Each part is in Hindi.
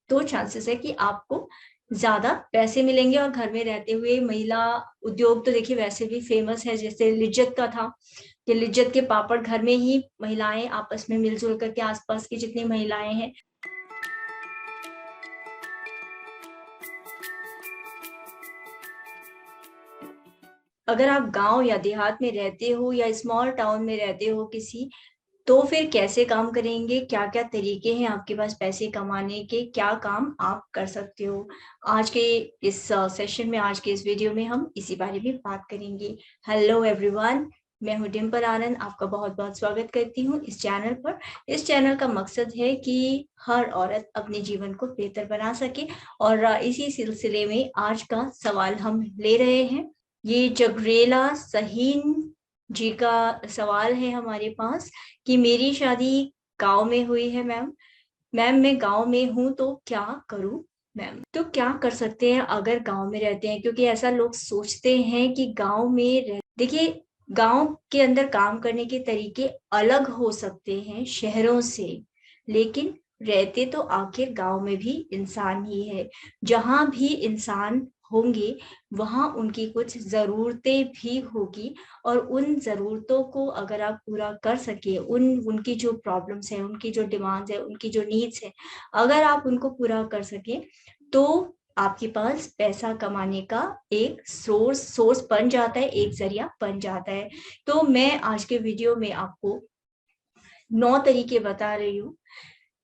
तो चांसेस है कि आपको ज्यादा पैसे मिलेंगे। और घर में रहते हुए महिला उद्योग तो देखिए वैसे भी फेमस है, जैसे लिज्जत का था कि लिज्जत के पापड़ घर में ही महिलाएं आपस में मिलजुल करके, आसपास की जितनी महिलाएं हैं, अगर आप गांव या देहात में रहते हो या स्मॉल टाउन में रहते हो किसी, तो फिर कैसे काम करेंगे, क्या क्या तरीके हैं आपके पास पैसे कमाने के, क्या काम आप कर सकते हो। आज के इस सेशन में, आज के इस वीडियो में हम इसी बारे में बात करेंगे। हेलो एवरीवन, मैं हूं डिम्पल आनंद, आपका बहुत बहुत स्वागत करती हूं इस चैनल पर। इस चैनल का मकसद है कि हर औरत अपने जीवन को बेहतर बना सके, और इसी सिलसिले में आज का सवाल हम ले रहे हैं। ये जगरेला सहीन जी का सवाल है हमारे पास कि मेरी शादी गांव में हुई है मैम, मैं गांव में हूं तो क्या करूं मैम। तो क्या कर सकते हैं अगर गांव में रहते हैं, क्योंकि ऐसा लोग सोचते हैं कि गांव में देखिए गांव के अंदर काम करने के तरीके अलग हो सकते हैं शहरों से, लेकिन रहते तो आखिर गांव में भी इंसान ही है। जहां भी इंसान होंगे वहां उनकी कुछ जरूरतें भी होगी, और उन जरूरतों को अगर आप पूरा कर सके, उनकी जो प्रॉब्लम्स है, उनकी जो डिमांड्स है, उनकी जो नीड्स है, अगर आप उनको पूरा कर सके, तो आपके पास पैसा कमाने का एक सोर्स बन जाता है, एक जरिया बन जाता है। तो मैं आज के वीडियो में आपको 9 तरीके बता रही हूँ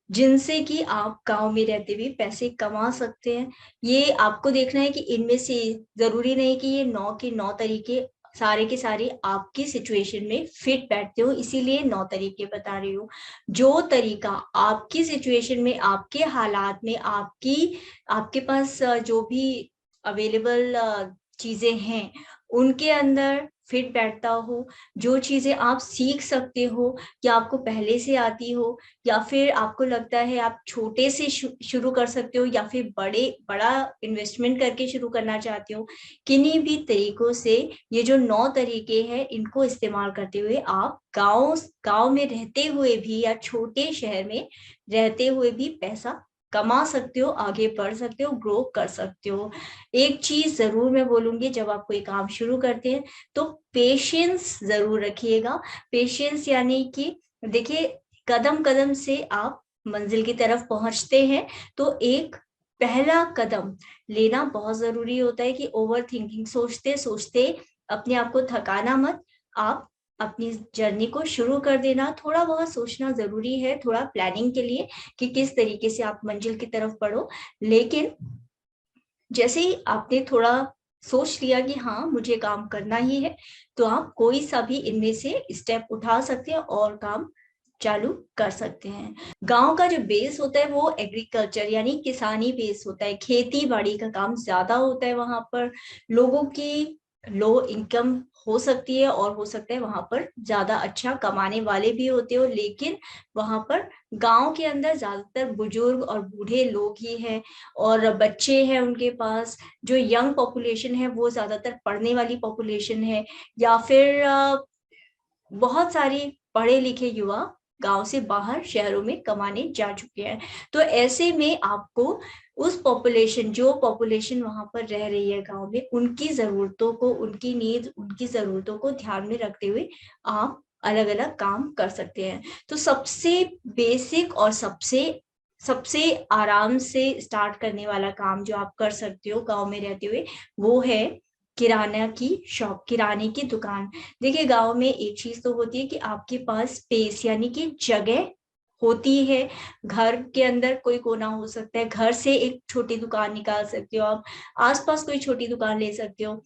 जिनसे कि आप गांव में रहते हुए पैसे कमा सकते हैं। ये आपको देखना है कि इनमें से जरूरी नहीं कि ये 9 के 9 तरीके सारे के सारे आपकी सिचुएशन में फिट बैठते हो, इसीलिए 9 तरीके बता रही हूँ। जो तरीका आपकी सिचुएशन में, आपके हालात में, आपके पास जो भी अवेलेबल चीजें हैं उनके अंदर फिट बैठता हो, जो चीजें आप सीख सकते हो या आपको पहले से आती हो, या फिर आपको लगता है आप छोटे से शुरू कर सकते हो, या फिर बड़ा इन्वेस्टमेंट करके शुरू करना चाहते हो, किन्हीं भी तरीकों से ये जो 9 तरीके हैं इनको इस्तेमाल करते हुए आप गांव गांव में रहते हुए भी या छोटे शहर में रहते हुए भी पैसा कमा सकते हो, आगे बढ़ सकते हो, ग्रो कर सकते हो। एक चीज जरूर मैं बोलूंगी, जब आप कोई काम शुरू करते हैं तो पेशेंस जरूर रखिएगा। पेशेंस यानी कि देखिए कदम कदम से आप मंजिल की तरफ पहुंचते हैं, तो एक पहला कदम लेना बहुत जरूरी होता है कि ओवर थिंकिंग, सोचते सोचते अपने आप को थकाना मत, आप अपनी जर्नी को शुरू कर देना। थोड़ा बहुत सोचना जरूरी है, थोड़ा प्लानिंग के लिए कि किस तरीके से आप मंजिल की तरफ बढ़ो, लेकिन जैसे ही आपने थोड़ा सोच लिया कि हाँ मुझे काम करना ही है, तो आप कोई सा भी इनमें से स्टेप उठा सकते हैं और काम चालू कर सकते हैं। गांव का जो बेस होता है वो एग्रीकल्चर यानी किसानी बेस होता है, खेती बाड़ी का काम ज्यादा होता है वहां पर। लोगों की लो इनकम हो सकती है, और हो सकता है वहां पर ज्यादा अच्छा कमाने वाले भी होते हो, लेकिन वहां पर गांव के अंदर ज्यादातर बुजुर्ग और बूढ़े लोग ही हैं, और बच्चे हैं उनके पास। जो यंग पॉपुलेशन है वो ज्यादातर पढ़ने वाली पॉपुलेशन है, या फिर बहुत सारी पढ़े लिखे युवा गांव से बाहर शहरों में कमाने जा चुके हैं। तो ऐसे में आपको उस पॉपुलेशन, जो पॉपुलेशन वहां पर रह रही है गांव में, उनकी जरूरतों को, उनकी नीड, उनकी जरूरतों को ध्यान में रखते हुए आप अलग अलग काम कर सकते हैं। तो सबसे बेसिक और सबसे सबसे आराम से स्टार्ट करने वाला काम जो आप कर सकते हो गांव में रहते हुए, वो है किराना की शॉप, किराने की दुकान। देखिए गांव में एक चीज तो होती है कि आपके पास स्पेस यानी कि जगह होती है। घर के अंदर कोई कोना हो सकता है, घर से एक छोटी दुकान निकाल सकते हो आप, आसपास कोई छोटी दुकान ले सकते हो,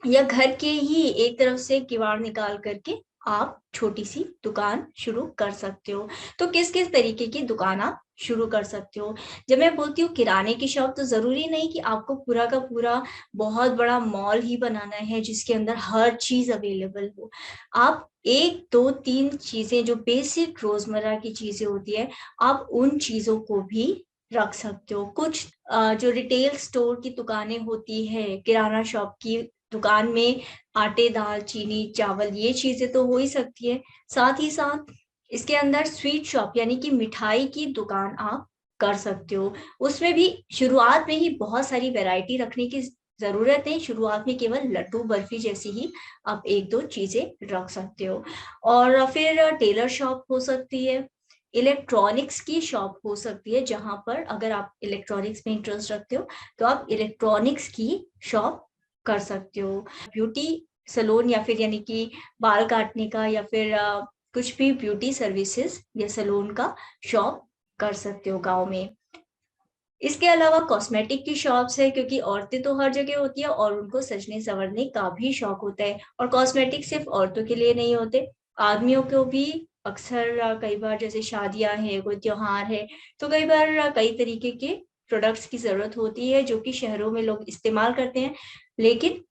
या घर के ही एक तरफ से किवाड़ निकाल करके आप छोटी सी दुकान शुरू कर सकते हो। तो किस किस तरीके की दुकान आप शुरू कर सकते हो। जब मैं बोलती हूँ किराने की शॉप, तो जरूरी नहीं कि आपको पूरा का पूरा बहुत बड़ा मॉल ही बनाना है जिसके अंदर हर चीज अवेलेबल हो। आप एक दो तीन चीजें जो बेसिक रोजमर्रा की चीजें होती है, आप उन चीजों को भी रख सकते हो। कुछ जो रिटेल स्टोर की दुकानें होती है, किराना शॉप की दुकान में आटे, दाल, चीनी, चावल, ये चीजें तो हो ही सकती है। साथ ही साथ इसके अंदर स्वीट शॉप यानी कि मिठाई की दुकान आप कर सकते हो। उसमें भी शुरुआत में ही बहुत सारी वैरायटी रखने की जरूरत है। शुरुआत में केवल लड्डू बर्फी जैसी ही आप एक दो चीजें रख सकते हो। और फिर टेलर शॉप हो सकती है, इलेक्ट्रॉनिक्स की शॉप हो सकती है, जहां पर अगर आप इलेक्ट्रॉनिक्स में इंटरेस्ट रखते हो तो आप इलेक्ट्रॉनिक्स की शॉप कर सकते हो। ब्यूटी सैलून या फिर यानी कि बाल काटने का या फिर कुछ भी ब्यूटी सर्विसेज या सैलून का शॉप कर सकते हो गांव में। इसके अलावा कॉस्मेटिक की शॉप्स है, क्योंकि औरतें तो हर जगह होती है और उनको सजने संवरने का भी शौक होता है। और कॉस्मेटिक सिर्फ औरतों के लिए नहीं होते, आदमियों को भी अक्सर कई बार जैसे शादियां है, कोई त्योहार है, तो कई बार कई तरीके के प्रोडक्ट्स की जरूरत होती है जो कि शहरों में लोग इस्तेमाल करते हैं, लेकिन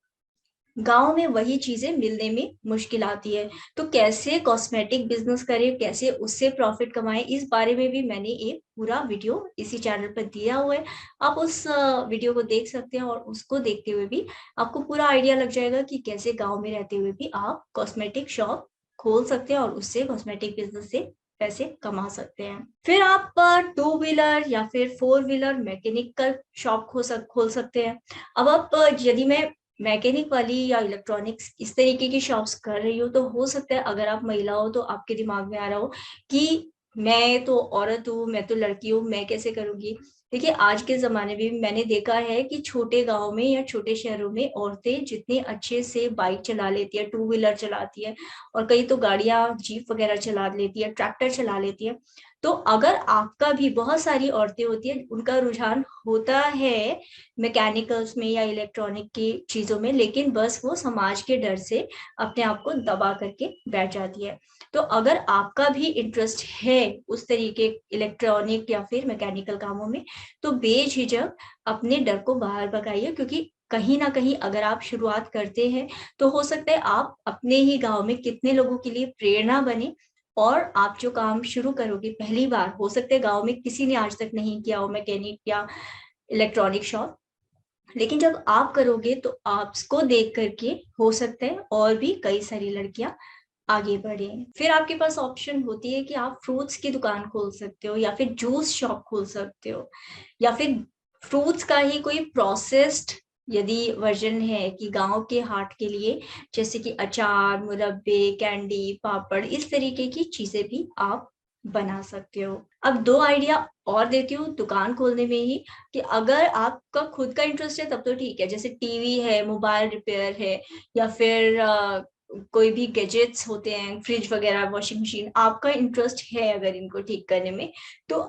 गांव में वही चीजें मिलने में मुश्किल आती है। तो कैसे कॉस्मेटिक बिजनेस करें, कैसे उससे प्रॉफिट कमाएं, इस बारे में भी मैंने एक पूरा वीडियो इसी चैनल पर दिया हुआ है। आप उस वीडियो को देख सकते हैं और उसको देखते हुए भी आपको पूरा आइडिया लग जाएगा कि कैसे गांव में रहते हुए भी आप कॉस्मेटिक शॉप खोल सकते हैं और उससे कॉस्मेटिक बिजनेस से पैसे कमा सकते हैं। फिर आप 2 व्हीलर या फिर 4 व्हीलर मैकेनिकल शॉप खोल सकते हैं। अब आप यदि मैं मैकेनिक वाली या इलेक्ट्रॉनिक्स इस तरीके की शॉप्स कर रही हो, तो हो सकता है अगर आप महिला हो तो आपके दिमाग में आ रहा हो कि मैं तो औरत हूँ, मैं तो लड़की हूँ, मैं कैसे करूंगी। देखिए, आज के जमाने में भी मैंने देखा है कि छोटे गांव में या छोटे शहरों में औरतें जितने अच्छे से बाइक चला लेती है, 2 व्हीलर चलाती है, और कई तो गाड़ियां जीप वगैरह चला लेती है, ट्रैक्टर चला लेती है। तो अगर आपका भी, बहुत सारी औरतें होती है उनका रुझान होता है मैकेनिकल्स में या इलेक्ट्रॉनिक की चीजों में, लेकिन बस वो समाज के डर से अपने आप को दबा करके बैठ जाती है। तो अगर आपका भी इंटरेस्ट है उस तरीके इलेक्ट्रॉनिक या फिर मैकेनिकल कामों में, तो बेझिझक अपने डर को बाहर भगाइए, क्योंकि कहीं ना कहीं अगर आप शुरुआत करते हैं तो हो सकता है आप अपने ही गांव में कितने लोगों के लिए प्रेरणा बने। और आप जो काम शुरू करोगे पहली बार, हो सकता है गांव में किसी ने आज तक नहीं किया हो मैकेनिक या इलेक्ट्रॉनिक शॉप, लेकिन जब आप करोगे तो आपको देख करके हो सकता है और भी कई सारी लड़कियां आगे बढ़े। फिर आपके पास ऑप्शन होती है कि आप फ्रूट्स की दुकान खोल सकते हो या फिर जूस शॉप खोल सकते हो, या फिर फ्रूट्स का ही कोई प्रोसेस्ड यदि वर्जन है कि गांव के हाट के लिए, जैसे कि अचार, मुरब्बे, कैंडी, पापड़, इस तरीके की चीजें भी आप बना सकते हो। अब 2 आइडिया और देती हूँ दुकान खोलने में ही, कि अगर आपका खुद का इंटरेस्ट है तब तो ठीक है, जैसे टीवी है, मोबाइल रिपेयर है, या फिर कोई भी गैजेट्स होते हैं, फ्रिज वगैरह, वॉशिंग मशीन, आपका इंटरेस्ट है अगर इनको ठीक करने में, तो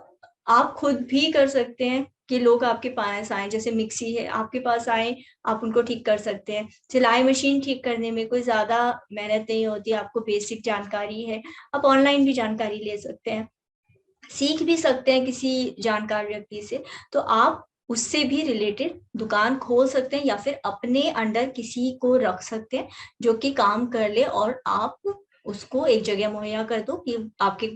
आप खुद भी कर सकते हैं कि लोग आपके पास आए, जैसे मिक्सी है आपके पास आए, आप उनको ठीक कर सकते हैं। सिलाई मशीन ठीक करने में कोई ज्यादा मेहनत नहीं होती, आपको बेसिक जानकारी है, आप ऑनलाइन भी जानकारी ले सकते हैं, सीख भी सकते हैं किसी जानकार व्यक्ति से। तो आप उससे भी रिलेटेड दुकान खोल सकते हैं या फिर अपने अंडर किसी को रख सकते हैं जो कि काम कर ले, और आप उसको एक जगह मुहैया कर दो कि आपके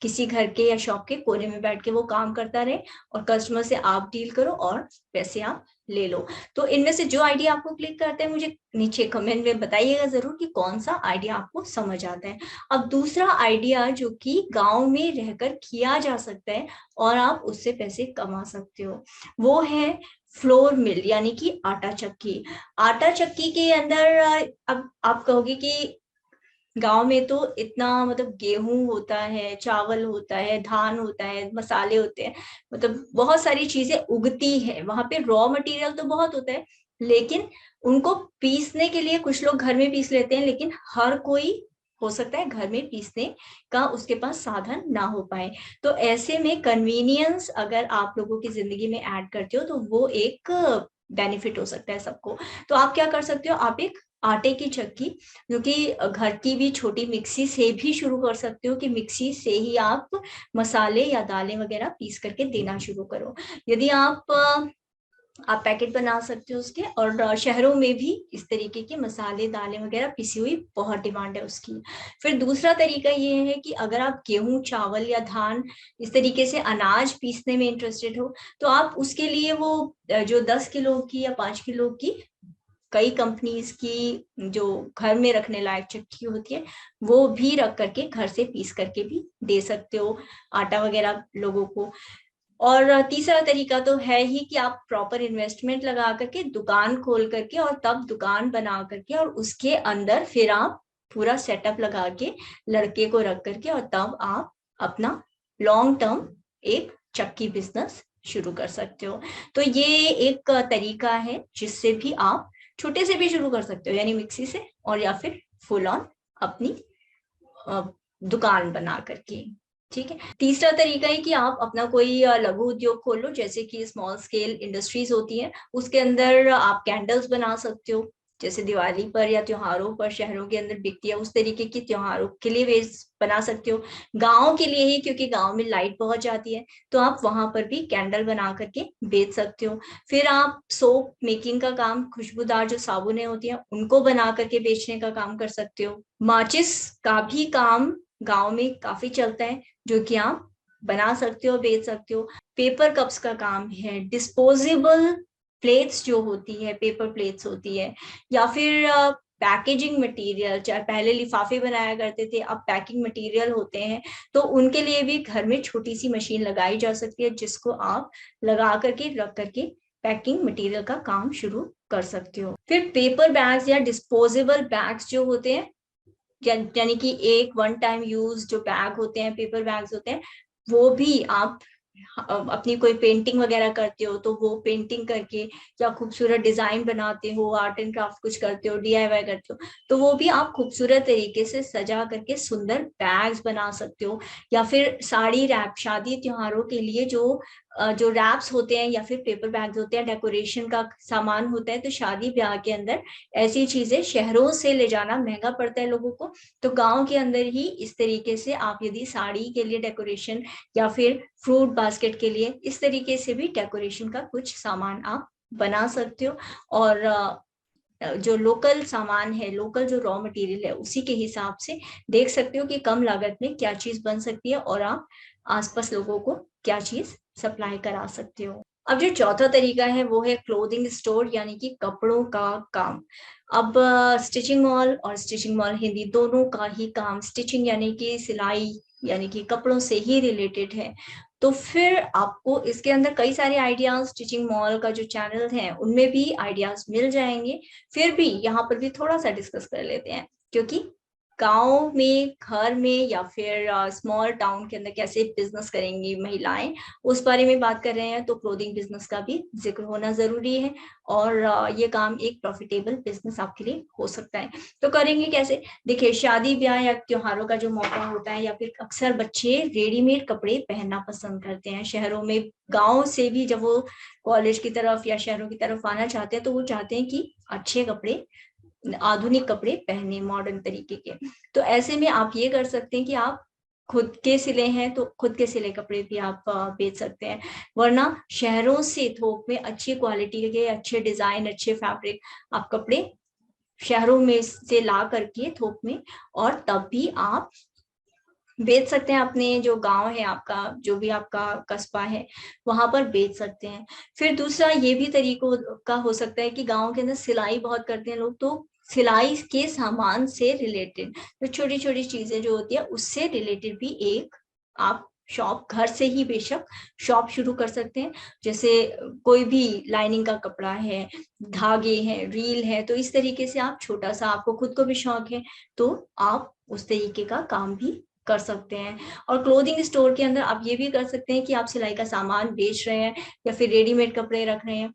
किसी घर के या शॉप के कोने में बैठ के वो काम करता रहे, और कस्टमर से आप डील करो और पैसे आप ले लो। तो इनमें से जो आइडिया आपको क्लिक करता है, मुझे नीचे कमेंट में बताइएगा जरूर कि कौन सा आइडिया आपको समझ आता है। अब दूसरा आइडिया जो कि गांव में रहकर किया जा सकता है और आप उससे पैसे कमा सकते हो, वो है फ्लोर मिल, यानी कि आटा चक्की। आटा चक्की के अंदर अब आप कहोगे कि गांव में तो इतना मतलब गेहूं होता है, चावल होता है, धान होता है, मसाले होते हैं, मतलब बहुत सारी चीजें उगती है वहां पे, रॉ मटेरियल तो बहुत होता है, लेकिन उनको पीसने के लिए कुछ लोग घर में पीस लेते हैं, लेकिन हर कोई हो सकता है घर में पीसने का उसके पास साधन ना हो पाए। तो ऐसे में कन्वीनियंस अगर आप लोगों की जिंदगी में ऐड करते हो तो वो एक बेनिफिट हो सकता है सबको। तो आप क्या कर सकते हो, आप एक आटे की चक्की, जो कि घर की भी छोटी मिक्सी से भी शुरू कर सकते हो, कि मिक्सी से ही आप मसाले या दालें वगैरह पीस करके देना शुरू करो। यदि आप पैकेट बना सकते हो उसके, और शहरों में भी इस तरीके के मसाले, दालें वगैरह पिसी हुई बहुत डिमांड है उसकी। फिर दूसरा तरीका ये है कि अगर आप गेहूं, चावल या धान, इस तरीके से अनाज पीसने में इंटरेस्टेड हो, तो आप उसके लिए वो जो 10 किलो की या 5 किलो की कई कंपनीज की जो घर में रखने लायक चक्की होती है, वो भी रख करके घर से पीस करके भी दे सकते हो आटा वगैरह लोगों को। और तीसरा तरीका तो है ही कि आप प्रॉपर इन्वेस्टमेंट लगा करके दुकान खोल करके और तब दुकान बना करके और उसके अंदर फिर आप पूरा सेटअप लगा के लड़के को रख करके और तब आप अपना लॉन्ग टर्म एक चक्की बिजनेस शुरू कर सकते हो। तो ये एक तरीका है जिससे भी आप छोटे से भी शुरू कर सकते हो, यानी मिक्सी से, और या फिर फुल ऑन अपनी दुकान बना करके। ठीक है। तीसरा तरीका है कि आप अपना कोई लघु उद्योग खोलो, जैसे कि स्मॉल स्केल इंडस्ट्रीज होती है, उसके अंदर आप कैंडल्स बना सकते हो, जैसे दिवाली पर या त्योहारों पर शहरों के अंदर बिकती है, उस तरीके की त्योहारों के लिए वेस्ट बना सकते हो। गांव के लिए ही, क्योंकि गांव में लाइट पहुंच जाती है, तो आप वहां पर भी कैंडल बना करके बेच सकते हो। फिर आप सोप मेकिंग का काम, खुशबूदार जो साबुनें होती हैं उनको बना करके बेचने का काम कर सकते हो। माचिस का भी काम गांव में काफी चलता है, जो कि आप बना सकते हो, बेच सकते हो। पेपर कप्स का काम है, डिस्पोजेबल प्लेट्स जो होती है, पेपर प्लेट्स होती है, या फिर पैकेजिंग मटेरियल, चाहे पहले लिफाफे बनाया करते थे, अब पैकिंग मटेरियल होते हैं, तो उनके लिए भी घर में छोटी सी मशीन लगाई जा सकती है, जिसको आप लगा करके रख करके पैकिंग मटेरियल का काम शुरू कर सकते हो। फिर पेपर बैग्स या डिस्पोजेबल बैग्स जो होते हैं, यानी कि एक वन टाइम यूज जो बैग होते हैं, पेपर बैग्स होते हैं, वो भी आप अपनी कोई पेंटिंग वगैरह करते हो तो वो पेंटिंग करके, या खूबसूरत डिजाइन बनाते हो, आर्ट एंड क्राफ्ट कुछ करते हो, डीआईवाई करते हो, तो वो भी आप खूबसूरत तरीके से सजा करके सुंदर बैग्स बना सकते हो। या फिर साड़ी रैप, शादी त्योहारों के लिए जो रैप्स होते हैं या फिर पेपर बैग्स होते हैं, डेकोरेशन का सामान होता है, तो शादी ब्याह के अंदर ऐसी चीजें शहरों से ले जाना महंगा पड़ता है लोगों को, तो गांव के अंदर ही इस तरीके से आप यदि साड़ी के लिए डेकोरेशन या फिर फ्रूट बास्केट के लिए इस तरीके से भी डेकोरेशन का कुछ सामान आप बना सकते हो। और जो लोकल सामान है, लोकल जो रॉ मटेरियल है, उसी के हिसाब से देख सकते हो कि कम लागत में क्या चीज बन सकती है और आप आसपास लोगों को क्या चीज सप्लाई करा सकते हो। अब जो चौथा तरीका है वो है क्लोथिंग स्टोर, यानी कि कपड़ों का काम। अब स्टिचिंग मॉल और स्टिचिंग मॉल हिंदी दोनों का ही काम स्टिचिंग यानी कि सिलाई यानी कि कपड़ों से ही रिलेटेड है। तो फिर आपको इसके अंदर कई सारे आइडियाज, स्टिचिंग मॉल का जो चैनल है उनमें भी आइडियाज मिल जाएंगे। फिर भी यहाँ पर भी थोड़ा सा डिस्कस कर लेते हैं, क्योंकि गांव में, घर में या फिर स्मॉल टाउन के अंदर कैसे बिजनेस करेंगी महिलाएं, उस बारे में बात कर रहे हैं, तो क्लोथिंग बिजनेस का भी जिक्र होना जरूरी है। और ये काम एक प्रॉफिटेबल बिजनेस आपके लिए हो सकता है। तो करेंगे कैसे? देखिए, शादी ब्याह या त्योहारों का जो मौका होता है, या फिर अक्सर बच्चे रेडीमेड कपड़े पहनना पसंद करते हैं शहरों में। गांव से भी जब वो कॉलेज की तरफ या शहरों की तरफ आना चाहते हैं, तो वो चाहते हैं कि अच्छे कपड़े, आधुनिक कपड़े पहने, मॉडर्न तरीके के। तो ऐसे में आप ये कर सकते हैं कि आप खुद के सिले हैं तो खुद के सिले कपड़े भी आप बेच सकते हैं, वरना शहरों से थोक में अच्छी क्वालिटी के, अच्छे डिजाइन, अच्छे फैब्रिक आप कपड़े शहरों में से ला करके थोक में, और तब भी आप बेच सकते हैं। अपने जो गांव है आपका, जो भी आपका कस्बा है, वहां पर बेच सकते हैं। फिर दूसरा ये भी तरीकों का हो सकता है कि गांव के अंदर सिलाई बहुत करते हैं लोग, तो सिलाई के सामान से रिलेटेड जो छोटी छोटी चीजें जो होती है उससे रिलेटेड भी एक आप शॉप, घर से ही बेशक शॉप शुरू कर सकते हैं। जैसे कोई भी लाइनिंग का कपड़ा है, धागे हैं, रील है, तो इस तरीके से आप छोटा सा, आपको खुद को भी शौक है तो आप उस तरीके का काम भी कर सकते हैं। और क्लोथिंग स्टोर के अंदर आप ये भी कर सकते हैं कि आप सिलाई का सामान बेच रहे हैं या फिर रेडीमेड कपड़े रख रहे हैं,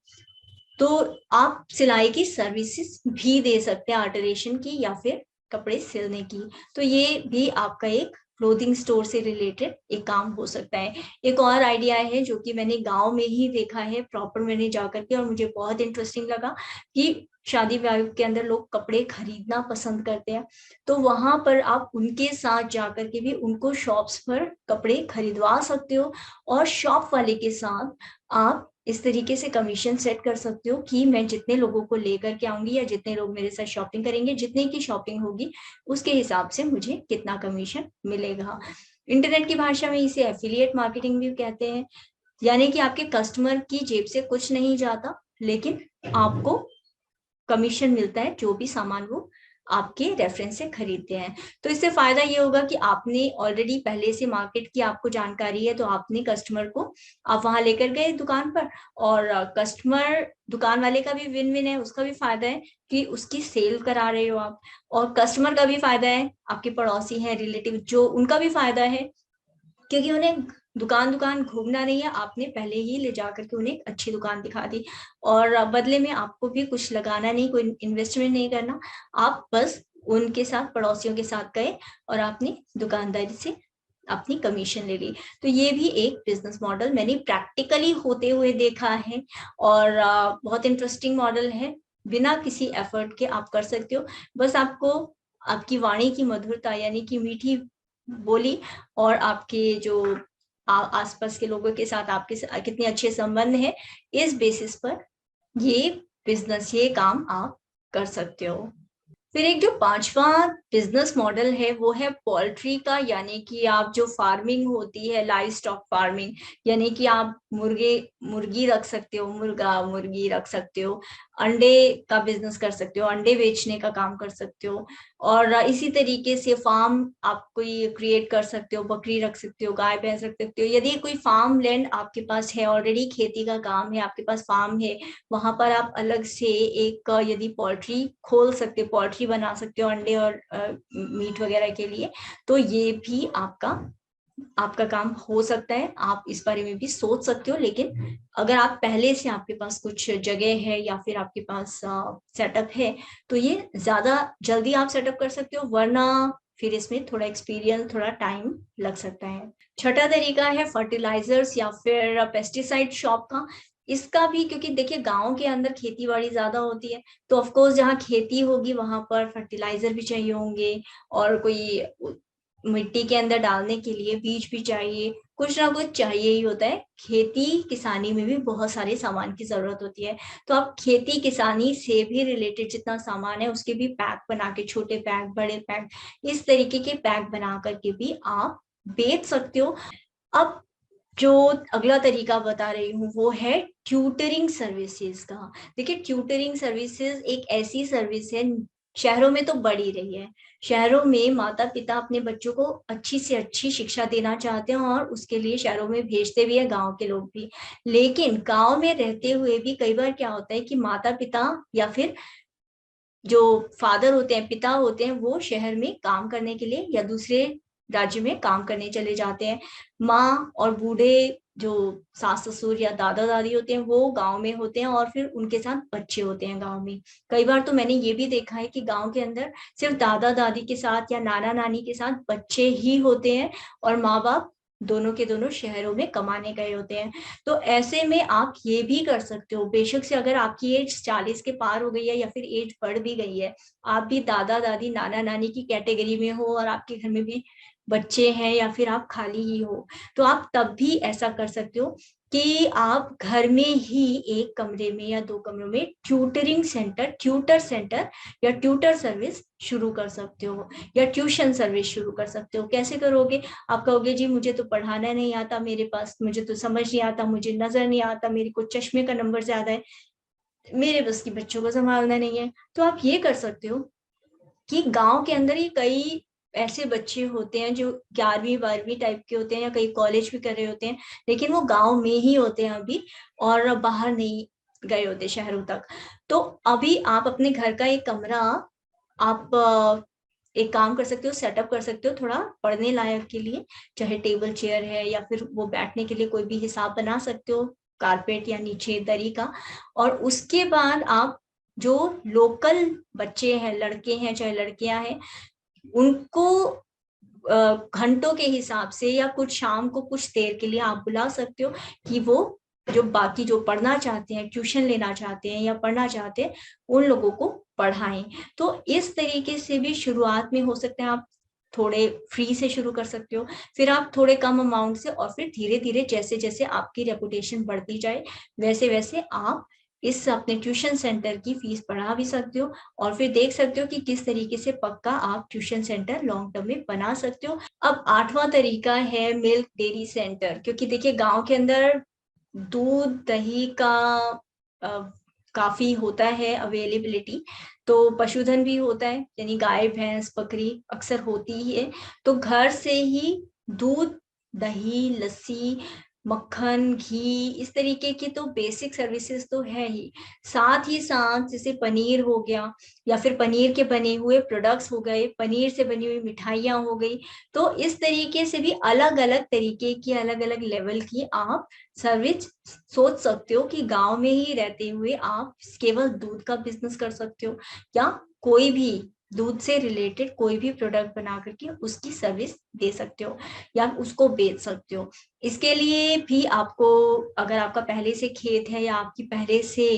तो आप सिलाई की सर्विसेज भी दे सकते हैं, अल्टरेशन की या फिर कपड़े सिलने की। तो ये भी आपका एक क्लोथिंग स्टोर से रिलेटेड एक काम हो सकता है। एक और आइडिया है जो कि मैंने गांव में ही देखा है, प्रॉपर मैंने जाकर के, और मुझे बहुत इंटरेस्टिंग लगा कि शादी ब्याह के अंदर लोग कपड़े खरीदना पसंद करते हैं, तो वहां पर आप उनके साथ जाकर के भी उनको शॉप्स पर कपड़े खरीदवा सकते हो, और शॉप वाले के साथ आप इस तरीके से कमीशन सेट कर सकते हो कि मैं जितने लोगों को लेकर के आऊंगी या जितने लोग मेरे साथ शॉपिंग करेंगे, जितने की शॉपिंग होगी उसके हिसाब से मुझे कितना कमीशन मिलेगा। इंटरनेट की भाषा में इसे एफिलिएट मार्केटिंग भी कहते हैं, यानी कि आपके कस्टमर की जेब से कुछ नहीं जाता, लेकिन आपको कमीशन मिलता है जो भी सामान वो आपके रेफरेंस से खरीदते हैं। तो इससे फायदा ये होगा कि आपने ऑलरेडी पहले से मार्केट की आपको जानकारी है, तो आपने कस्टमर को आप वहां लेकर गए दुकान पर, और कस्टमर दुकान वाले का भी विन विन है, उसका भी फायदा है कि उसकी सेल करा रहे हो आप, और कस्टमर का भी फायदा है, आपके पड़ोसी हैं रिलेटिव जो, उनका भी फायदा है, क्योंकि उन्हें दुकान दुकान घूमना नहीं है, आपने पहले ही ले जाकर के उन्हें एक अच्छी दुकान दिखा दी, और बदले में आपको भी कुछ लगाना नहीं, कोई इन्वेस्टमेंट नहीं करना, आप बस उनके साथ पड़ोसियों के साथ गए और आपने दुकानदारी से अपनी कमीशन ले ली। तो ये भी एक बिजनेस मॉडल मैंने प्रैक्टिकली होते हुए देखा है, और बहुत इंटरेस्टिंग मॉडल है, बिना किसी एफर्ट के आप कर सकते हो। बस आपको आपकी वाणी की मधुरता यानी कि मीठी बोली, और आपके जो आसपास के लोगों के साथ आपके कितने अच्छे संबंध है, इस बेसिस पर ये बिजनेस, ये काम आप कर सकते हो। फिर एक जो पांचवा बिजनेस मॉडल है वो है पोल्ट्री का, यानी कि आप जो फार्मिंग होती है, लाइव स्टॉक फार्मिंग, यानी कि आप मुर्गे मुर्गी रख सकते हो, मुर्गा मुर्गी रख सकते हो, अंडे का बिजनेस कर सकते हो, अंडे बेचने का काम कर सकते हो, और इसी तरीके से फार्म आप कोई क्रिएट कर सकते हो, बकरी रख सकते हो, गाय भैंस रख सकते हो। यदि कोई फार्म लैंड आपके पास है, ऑलरेडी खेती का काम है, आपके पास फार्म है, वहां पर आप अलग से एक यदि पोल्ट्री खोल सकते, पोल्ट्री बना सकते हो अंडे और मीट वगैरह के लिए, तो ये भी आपका आपका काम हो सकता है, आप इस बारे में भी सोच सकते हो। लेकिन अगर आप पहले से आपके पास कुछ जगह है या फिर आपके पास सेटअप है, तो ये ज्यादा जल्दी आप सेटअप कर सकते हो, वरना फिर इसमें थोड़ा एक्सपीरियंस, थोड़ा टाइम लग सकता है। छठा तरीका है फर्टिलाइजर्स या फिर पेस्टिसाइड शॉप का। इसका भी, क्योंकि देखिए गांव के अंदर खेती बाड़ी ज्यादा होती है, तो ऑफकोर्स जहाँ खेती होगी वहां पर फर्टिलाइजर भी चाहिए होंगे, और कोई मिट्टी के अंदर डालने के लिए बीज भी चाहिए, कुछ ना कुछ चाहिए ही होता है। खेती किसानी में भी बहुत सारे सामान की जरूरत होती है, तो आप खेती किसानी से भी रिलेटेड जितना सामान है उसके भी पैक बना के, छोटे पैक, बड़े पैक, इस तरीके के पैक बना करके भी आप बेच सकते हो। अब जो अगला तरीका बता रही हूँ वो है ट्यूटरिंग सर्विसेज का। देखिए ट्यूटरिंग सर्विसेज एक ऐसी सर्विस है, शहरों में तो बढ़ ही रही है, शहरों में माता पिता अपने बच्चों को अच्छी से अच्छी शिक्षा देना चाहते हैं और उसके लिए शहरों में भेजते भी है गांव के लोग भी। लेकिन गांव में रहते हुए भी कई बार क्या होता है कि माता पिता या फिर जो फादर होते हैं, पिता होते हैं, वो शहर में काम करने के लिए या दूसरे राज्य में काम करने चले जाते हैं। माँ और बूढ़े जो सास ससुर या दादा दादी होते हैं वो गांव में होते हैं, और फिर उनके साथ बच्चे होते हैं गांव में। कई बार तो मैंने ये भी देखा है कि गांव के अंदर सिर्फ दादा दादी के साथ या नाना नानी के साथ बच्चे ही होते हैं, और माँ बाप दोनों के दोनों शहरों में कमाने गए होते हैं। तो ऐसे में आप ये भी कर सकते हो, बेशक से अगर आपकी एज 40 के पार हो गई है या फिर एज बढ़ भी गई है, आप भी दादा दादी नाना नानी की कैटेगरी में हो और आपके घर में भी बच्चे हैं या फिर आप खाली ही हो, तो आप तब भी ऐसा कर सकते हो कि आप घर में ही एक कमरे में या दो कमरों में ट्यूटरिंग सेंटर, ट्यूटर सेंटर या ट्यूटर सर्विस शुरू कर सकते हो, या ट्यूशन सर्विस शुरू कर सकते हो। कैसे करोगे? आप कहोगे जी मुझे तो पढ़ाना नहीं आता, मेरे पास, मुझे तो समझ नहीं आता, मुझे नजर नहीं आता, मेरे को चश्मे का नंबर ज्यादा है, मेरे बस की बच्चों को संभालना नहीं है। तो आप ये कर सकते हो कि गांव के अंदर ही कई ऐसे बच्चे होते हैं जो 11वीं 12वीं टाइप के होते हैं या कई कॉलेज भी कर रहे होते हैं, लेकिन वो गांव में ही होते हैं अभी, और बाहर नहीं गए होते शहरों तक। तो अभी आप अपने घर का एक कमरा, आप एक काम कर सकते हो, सेटअप कर सकते हो थोड़ा पढ़ने लायक के लिए, चाहे टेबल चेयर है या फिर वो बैठने के लिए कोई भी हिसाब बना सकते हो, कारपेट या नीचे दरी का। और उसके बाद आप जो लोकल बच्चे हैं, लड़के हैं चाहे लड़कियां हैं, उनको घंटों के हिसाब से या कुछ शाम को कुछ देर के लिए आप बुला सकते हो कि वो जो बाकी जो पढ़ना चाहते हैं, ट्यूशन लेना चाहते हैं या पढ़ना चाहते हैं, उन लोगों को पढ़ाएं। तो इस तरीके से भी शुरुआत में हो सकते हैं, आप थोड़े फ्री से शुरू कर सकते हो, फिर आप थोड़े कम अमाउंट से, और फिर धीरे धीरे जैसे जैसे आपकी रेपुटेशन बढ़ती जाए वैसे वैसे आप इस अपने ट्यूशन सेंटर की फीस बढ़ा भी सकते हो, और फिर देख सकते हो कि किस तरीके से पक्का आप ट्यूशन सेंटर लॉन्ग टर्म में बना सकते हो। अब आठवां तरीका है मिल्क डेयरी सेंटर, क्योंकि देखिए गांव के अंदर दूध दही का काफी होता है अवेलेबिलिटी, तो पशुधन भी होता है, यानी गाय भैंस बकरी अक्सर होती ही है। तो घर से ही दूध दही लस्सी मक्खन घी इस तरीके की तो बेसिक सर्विसेज तो है ही। साथ ही साथ जैसे पनीर हो गया, या फिर पनीर के बने हुए प्रोडक्ट्स हो गए, पनीर से बनी हुई मिठाइयाँ हो गई। तो इस तरीके से भी अलग अलग तरीके की अलग अलग लेवल की आप सर्विस सोच सकते हो कि गांव में ही रहते हुए आप केवल दूध का बिजनेस कर सकते हो, या कोई भी दूध से रिलेटेड कोई भी प्रोडक्ट बना करके उसकी सर्विस दे सकते हो या उसको बेच सकते हो। इसके लिए भी आपको, अगर आपका पहले से खेत है या आपकी पहले से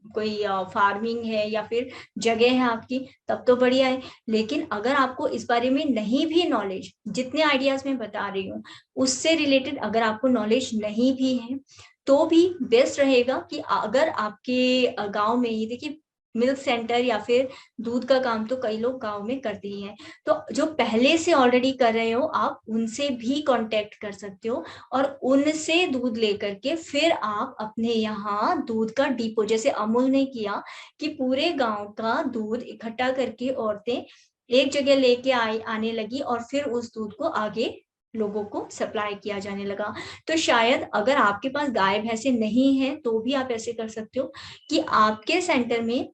कोई फार्मिंग है या फिर जगह है आपकी, तब तो बढ़िया है। लेकिन अगर आपको इस बारे में नहीं भी नॉलेज, जितने आइडियाज मैं बता रही हूँ उससे रिलेटेड अगर आपको नॉलेज नहीं भी है, तो भी बेस्ट रहेगा कि अगर आपके गांव में ही, देखिए मिल्क सेंटर या फिर दूध का काम तो कई लोग गांव में करते ही हैं, तो जो पहले से ऑलरेडी कर रहे हो आप उनसे भी कांटेक्ट कर सकते हो और उनसे दूध लेकर के फिर आप अपने यहाँ दूध का डिपो, जैसे अमूल ने किया कि पूरे गांव का दूध इकट्ठा करके औरतें एक जगह लेके आने लगी और फिर उस दूध को आगे लोगों को सप्लाई किया जाने लगा। तो शायद अगर आपके पास गाय भैंसे नहीं है तो भी आप ऐसे कर सकते हो कि आपके सेंटर में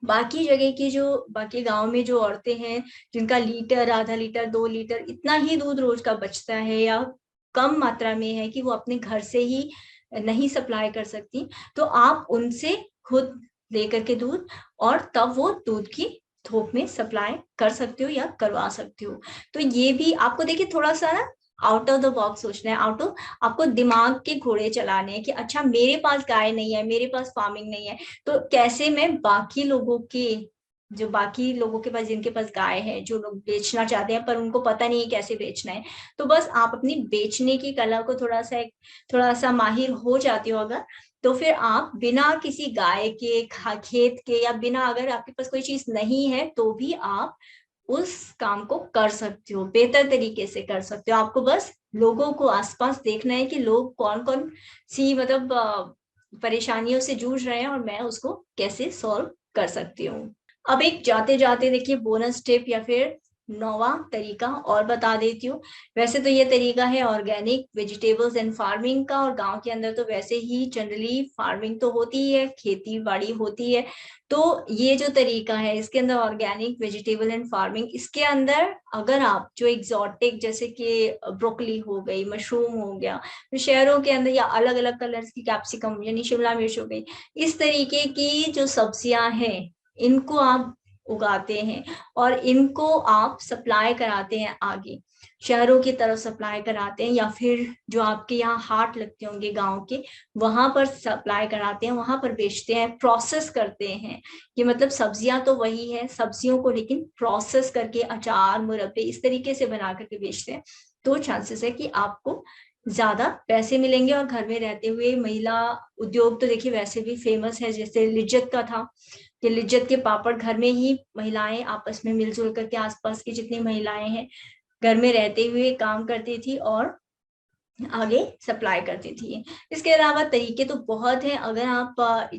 बाकी जगह की, जो बाकी गांव में जो औरतें हैं जिनका लीटर आधा लीटर 2 लीटर इतना ही दूध रोज का बचता है या कम मात्रा में है कि वो अपने घर से ही नहीं सप्लाई कर सकती, तो आप उनसे खुद लेकर के दूध और तब वो दूध की थोक में सप्लाई कर सकते हो या करवा सकते हो। तो ये भी आपको देखिए थोड़ा सा ना आउट ऑफ द बॉक्स सोचना है, आउट ऑफ आपको दिमाग के घोड़े चलाने हैं कि अच्छा मेरे पास गाय नहीं है, मेरे पास फार्मिंग नहीं है, तो कैसे मैं बाकी लोगों के, जो बाकी लोगों के पास जिनके पास गाय है, जो लोग बेचना चाहते हैं पर उनको पता नहीं है कैसे बेचना है, तो बस आप अपनी बेचने की कला को थोड़ा सा माहिर हो जाते हो अगर, तो फिर आप बिना किसी गाय के खेत के या बिना, अगर आपके पास कोई चीज नहीं है तो भी आप उस काम को कर सकते हो, बेहतर तरीके से कर सकते हो। आपको बस लोगों को आसपास देखना है कि लोग कौन कौन सी मतलब परेशानियों से जूझ रहे हैं और मैं उसको कैसे सॉल्व कर सकती हूँ। अब एक जाते जाते देखिए बोनस टिप या फिर नौवा तरीका और बता देती हूँ। वैसे तो ये तरीका है ऑर्गेनिक वेजिटेबल्स एंड फार्मिंग का, और गांव के अंदर तो वैसे ही जनरली फार्मिंग तो होती ही है, खेती बाड़ी होती है। तो ये जो तरीका है इसके अंदर ऑर्गेनिक वेजिटेबल एंड फार्मिंग, इसके अंदर अगर आप जो एग्जॉटिक जैसे कि ब्रोकली हो गई, मशरूम हो गया, तो शहरों के अंदर या अलग अलग कलर्स की कैप्सिकम यानी शिमला मिर्च हो गई, इस तरीके की जो सब्जियां हैं इनको आप उगाते हैं और इनको आप सप्लाई कराते हैं आगे, शहरों की तरफ सप्लाई कराते हैं, या फिर जो आपके यहाँ हाट लगते होंगे गांव के वहां पर सप्लाई कराते हैं, वहां पर बेचते हैं, प्रोसेस करते हैं। कि मतलब सब्जियां तो वही है, सब्जियों को लेकिन प्रोसेस करके अचार मुरब्बे इस तरीके से बना करके बेचते हैं, तो चांसेस है कि आपको ज्यादा पैसे मिलेंगे। और घर में रहते हुए महिला उद्योग तो देखिए वैसे भी फेमस है, जैसे लिज्जत का था कि लिज्जत के पापड़ घर में ही महिलाएं आपस में मिलजुल करके, आसपास की जितनी महिलाएं हैं घर में रहते हुए काम करती थी और आगे सप्लाई करती थी। इसके अलावा तरीके तो बहुत हैं, अगर आप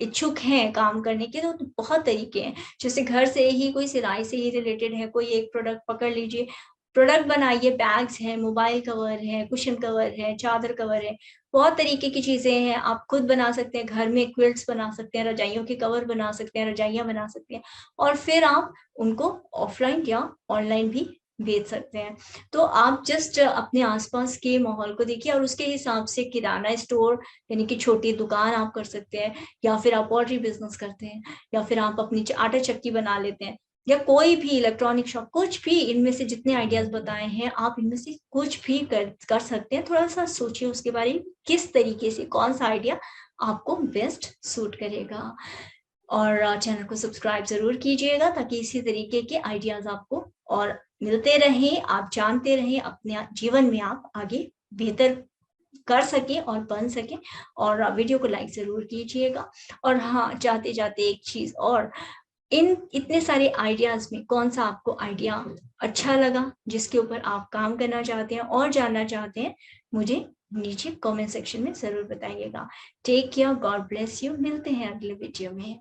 इच्छुक हैं काम करने के तो बहुत तरीके हैं। जैसे घर से ही कोई सिलाई से ही रिलेटेड है, कोई एक प्रोडक्ट पकड़ लीजिए, प्रोडक्ट बनाइए, बैग्स हैं, मोबाइल कवर है, कुशन कवर है, चादर कवर है, बहुत तरीके की चीजें हैं। आप खुद बना सकते हैं, घर में क्विल्ट्स बना सकते हैं, रजाइयों के कवर बना सकते हैं, रजाइयां बना सकते हैं, और फिर आप उनको ऑफलाइन या ऑनलाइन भी बेच सकते हैं। तो आप जस्ट अपने आसपास के माहौल को देखिए और उसके हिसाब से किराना स्टोर यानी कि छोटी दुकान आप कर सकते हैं, या फिर आप पॉल्ट्री बिजनेस करते हैं, या फिर आप अपनी आटा चक्की बना लेते हैं, या कोई भी इलेक्ट्रॉनिक शॉप, कुछ भी इनमें से जितने आइडियाज बताए हैं आप इनमें से कुछ भी कर सकते हैं। थोड़ा सा सोचिए उसके बारे में, किस तरीके से कौन सा आइडिया आपको बेस्ट सूट करेगा। और चैनल को सब्सक्राइब जरूर कीजिएगा ताकि इसी तरीके के आइडियाज आपको और मिलते रहें, आप जानते रहें, अपने जीवन में आप आगे बेहतर कर सके और बन सके। और वीडियो को लाइक जरूर कीजिएगा। और हाँ, जाते जाते एक चीज और, इन इतने सारे आइडियाज में कौन सा आपको आइडिया अच्छा लगा जिसके ऊपर आप काम करना चाहते हैं और जानना चाहते हैं, मुझे नीचे कमेंट सेक्शन में ज़रूर बताइएगा। Take care, god bless you, मिलते हैं अगले वीडियो में।